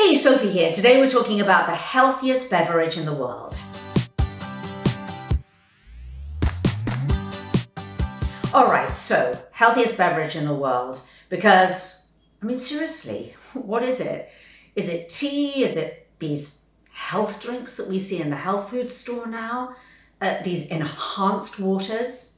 Hey, Sophie here. Today we're talking about the healthiest beverage in the world. All right, so healthiest beverage in the world, because, I mean, seriously, what is it? Is it tea? Is it these health drinks that we see in the health food store now? These enhanced waters?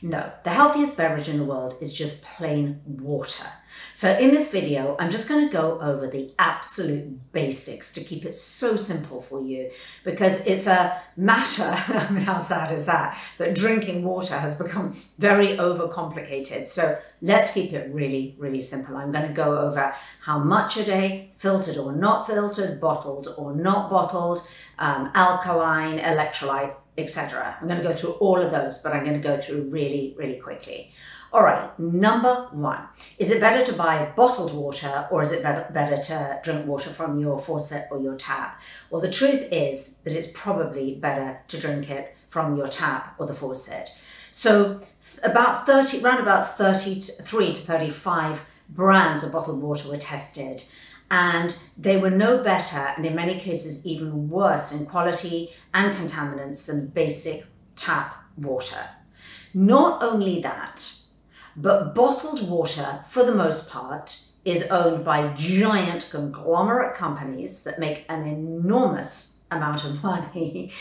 No, the healthiest beverage in the world is just plain water. So in this video, I'm just going to go over the absolute basics to keep it so simple for you, because it's a matter, I mean, how sad is that drinking water has become very overcomplicated. So let's keep it really, really simple. I'm going to go over how much a day, filtered or not filtered, bottled or not bottled, alkaline, electrolyte, etc. I'm going to go through all of those, but I'm going to go through really, really quickly. All right, number one, is it better to buy bottled water, or is it better to drink water from your faucet or your tap? Well, the truth is that it's probably better to drink it from your tap or the faucet. So around about 33 to 35 brands of bottled water were tested, and they were no better, and in many cases even worse in quality and contaminants than basic tap water. Not only that, but bottled water, for the most part, is owned by giant conglomerate companies that make an enormous amount of money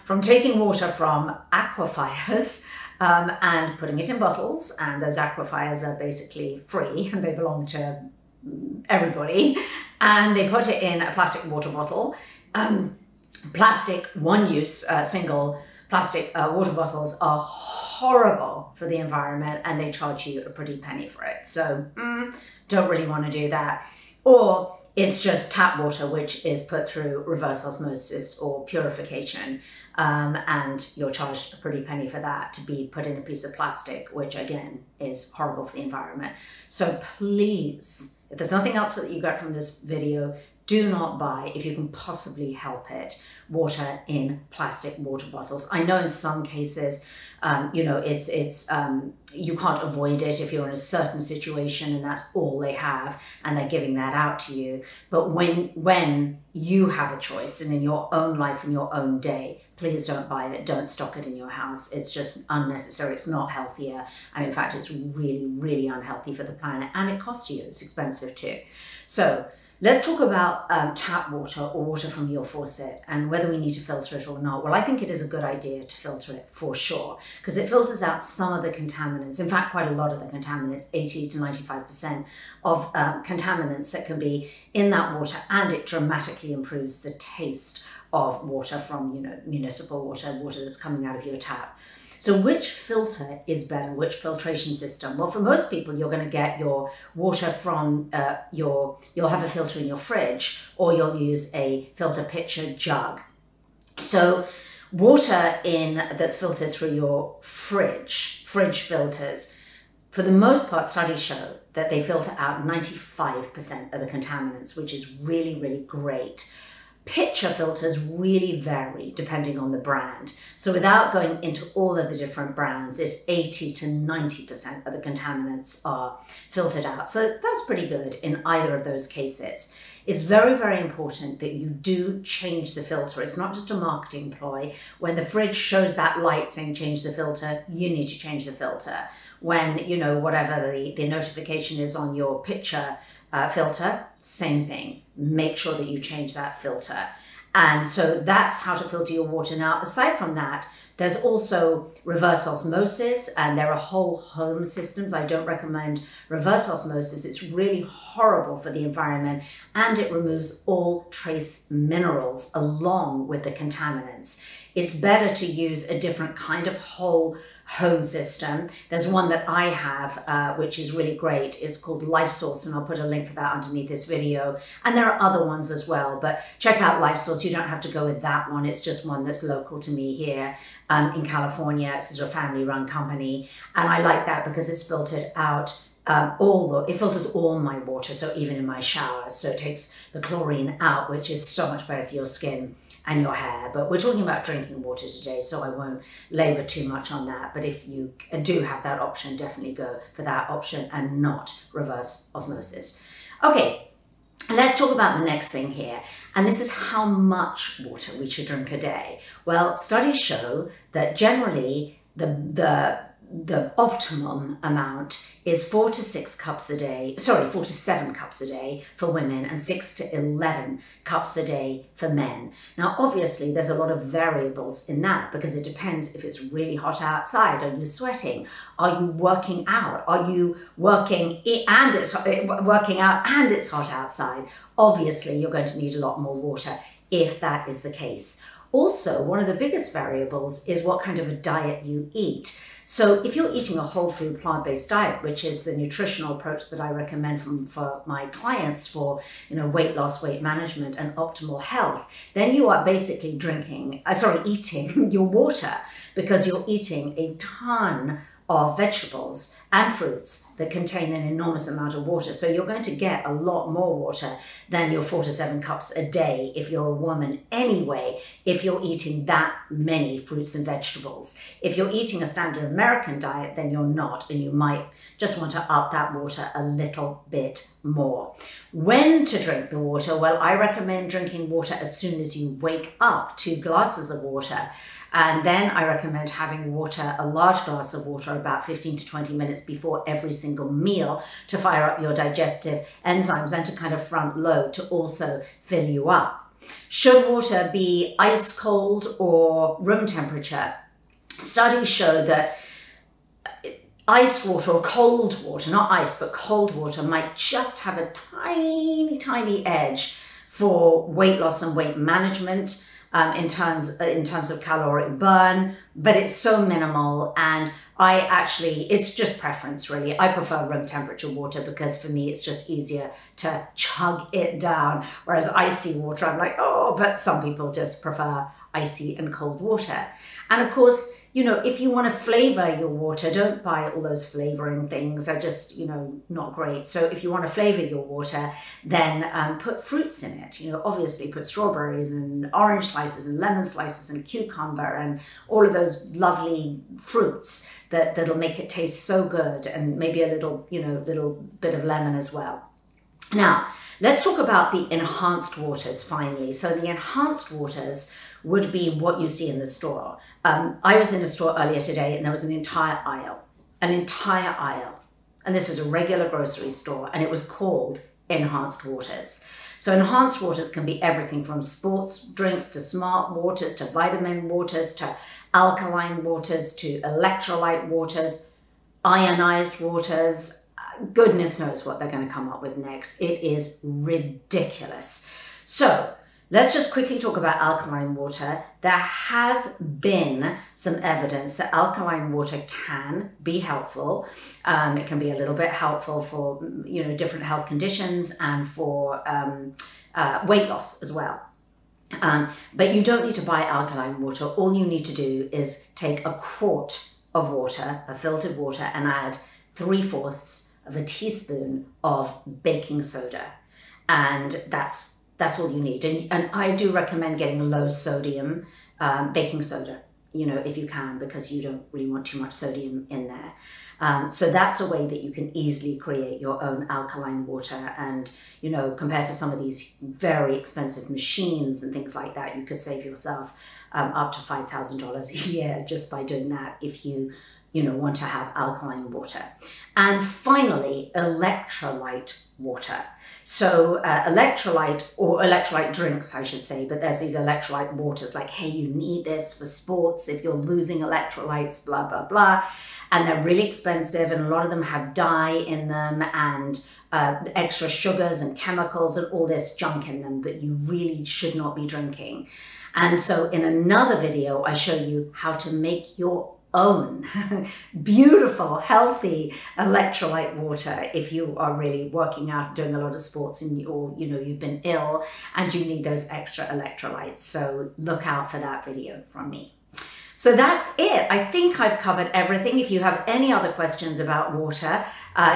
from taking water from aquifers and putting it in bottles, and those aquifers are basically free and they belong to everybody, and they put it in a plastic water bottle. Plastic one-use single plastic water bottles are horrible for the environment, and they charge you a pretty penny for it. So don't really want to do that. Or it's just tap water, which is put through reverse osmosis or purification, and you're charged a pretty penny for that to be put in a piece of plastic, which again is horrible for the environment. So please, if there's nothing else that you got from this video, do not buy, if you can possibly help it, water in plastic water bottles. I know in some cases, you know, you can't avoid it if you're in a certain situation and that's all they have and they're giving that out to you. But when you have a choice and in your own life, in your own day, please don't buy it, don't stock it in your house. It's just unnecessary, it's not healthier. And in fact, it's really, really unhealthy for the planet, and it costs you, it's expensive too. So let's talk about tap water or water from your faucet and whether we need to filter it or not. Well, I think it is a good idea to filter it for sure, because it filters out some of the contaminants. In fact, quite a lot of the contaminants, 80 to 95% of contaminants that can be in that water, and it dramatically improves the taste of water from, you know, municipal water, water that's coming out of your tap. So which filter is better, which filtration system? Well, for most people, you're going to get your water from you'll have a filter in your fridge, or you'll use a filter pitcher jug. So water that's filtered through your fridge filters, for the most part, studies show that they filter out 95% of the contaminants, which is really, really great. Pitcher filters really vary depending on the brand. So without going into all of the different brands, it's 80 to 90% of the contaminants are filtered out. So that's pretty good in either of those cases. It's very, very important that you do change the filter. It's not just a marketing ploy. When the fridge shows that light saying change the filter, you need to change the filter. When, you know, whatever the notification is on your pitcher filter, same thing. Make sure that you change that filter. And so that's how to filter your water. Now, aside from that, there's also reverse osmosis, and there are whole home systems. I don't recommend reverse osmosis. It's really horrible for the environment, and it removes all trace minerals along with the contaminants. It's better to use a different kind of whole home system. There's one that I have, which is really great. It's called LifeSource, and I'll put a link for that underneath this video. And there are other ones as well, but check out LifeSource. You don't have to go with that one. It's just one that's local to me here in California. It's a family-run company, and I like that because it's filtered out it filters all my water, so even in my showers. So it takes the chlorine out, which is so much better for your skin and your hair. But we're talking about drinking water today, so I won't labor too much on that. But if you do have that option, definitely go for that option and not reverse osmosis. Okay, Let's talk about the next thing here, and this is how much water we should drink a day. Well, studies show that generally the optimum amount is 4 to 6 cups a day, 4 to 7 cups a day for women and 6 to 11 cups a day for men. Now, obviously, there's a lot of variables in that because it depends if it's really hot outside. Are you sweating? Are you working out? Are you working out and it's hot outside? Obviously, you're going to need a lot more water if that is the case. Also, one of the biggest variables is what kind of a diet you eat. So if you're eating a whole food plant-based diet, which is the nutritional approach that I recommend for my clients for weight loss, weight management, and optimal health, then you are basically eating your water because you're eating a ton of vegetables and fruits that contain an enormous amount of water. So you're going to get a lot more water than your 4 to 7 cups a day if you're a woman anyway, if you're eating that many fruits and vegetables. If you're eating a standard American diet, then you're not, and you might just want to up that water a little bit more. When to drink the water? Well, I recommend drinking water as soon as you wake up, 2 glasses of water. And then I recommend having water, a large glass of water, about 15 to 20 minutes before every single meal to fire up your digestive enzymes and to kind of front load to also fill you up. Should water be ice cold or room temperature? Studies show that iced water or cold water, not ice, but cold water might just have a tiny, tiny edge for weight loss and weight management. In terms of caloric burn, but it's so minimal, and it's just preference really. I prefer room temperature water because for me it's just easier to chug it down, whereas icy water I'm like, oh, but some people just prefer icy and cold water. And of course, if you want to flavor your water, don't buy all those flavoring things. They're just, not great. So if you want to flavor your water, then put fruits in it. Obviously put strawberries and orange slices and lemon slices and cucumber and all of those lovely fruits that'll make it taste so good, and maybe a little bit of lemon as well. Now, let's talk about the enhanced waters finally. So the enhanced waters would be what you see in the store. I was in a store earlier today and there was an entire aisle. And this is a regular grocery store, and it was called enhanced waters. So enhanced waters can be everything from sports drinks to smart waters to vitamin waters to alkaline waters to electrolyte waters, ionized waters. Goodness knows what they're going to come up with next. It is ridiculous. So let's just quickly talk about alkaline water. There has been some evidence that alkaline water can be helpful. It can be a little bit helpful for different health conditions and for weight loss as well. But you don't need to buy alkaline water. All you need to do is take a quart of water, a filtered water, and add 3/4 of a teaspoon of baking soda. And that's all you need. And I do recommend getting low sodium baking soda, if you can, because you don't really want too much sodium in there. So that's a way that you can easily create your own alkaline water. And, compared to some of these very expensive machines and things like that, you could save yourself up to $5,000 a year just by doing that if you want to have alkaline water. And finally, electrolyte water. So electrolyte drinks, I should say, but there's these electrolyte waters like, hey, you need this for sports if you're losing electrolytes, blah, blah, blah. And they're really expensive, and a lot of them have dye in them and extra sugars and chemicals and all this junk in them that you really should not be drinking. And so in another video, I show you how to make your own beautiful, healthy electrolyte water if you are really working out, doing a lot of sports, or you've been ill and you need those extra electrolytes. So look out for that video from me. So that's it. I think I've covered everything. If you have any other questions about water,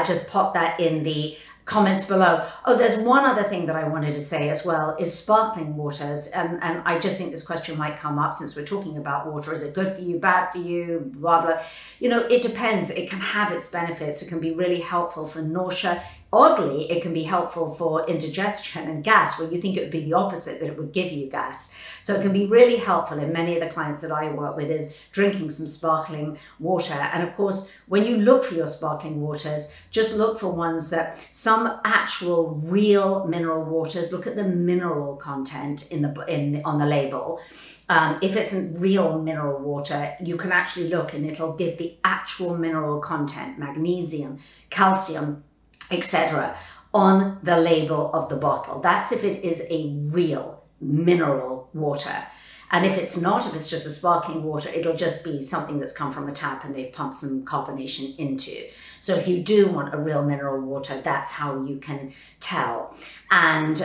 just pop that in the comments below. Oh, there's one other thing that I wanted to say as well, is sparkling waters. And I just think this question might come up since we're talking about water. Is it good for you, bad for you, blah, blah. It depends. It can have its benefits. It can be really helpful for nausea. Oddly, it can be helpful for indigestion and gas, where you think it would be the opposite, that it would give you gas. So it can be really helpful in many of the clients that I work with is drinking some sparkling water. And of course, when you look for your sparkling waters, just look for ones that some actual real mineral waters, look at the mineral content on the label. If it's a real mineral water, you can actually look and it'll give the actual mineral content, magnesium, calcium, etc., on the label of the bottle. That's if it is a real mineral water. And if it's not, if it's just a sparkling water, it'll just be something that's come from a tap and they've pumped some carbonation into. So if you do want a real mineral water, that's how you can tell. And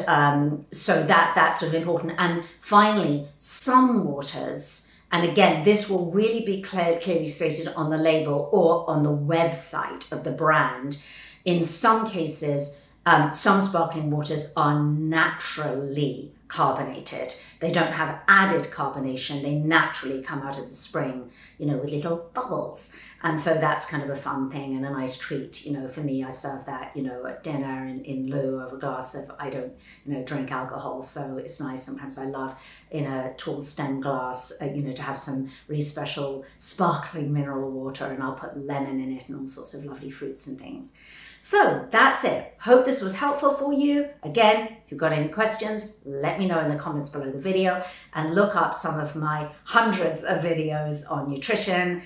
so that's sort of important. And finally, some waters, and again, this will really be clearly stated on the label or on the website of the brand. In some cases, some sparkling waters are naturally carbonated. They don't have added carbonation. They naturally come out of the spring, you know, with little bubbles. And so that's kind of a fun thing and a nice treat. You know, for me, I serve that, you know, at dinner in lieu of a glass of, I don't, you know, drink alcohol. So it's nice. Sometimes I love in a tall stem glass, you know, to have some really special sparkling mineral water, and I'll put lemon in it and all sorts of lovely fruits and things. So that's it. Hope this was helpful for you. Again, if you've got any questions, let me know in the comments below the video, and look up some of my hundreds of videos on nutrition,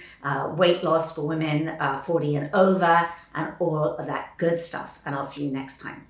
weight loss for women 40 and over, and all of that good stuff. And I'll see you next time.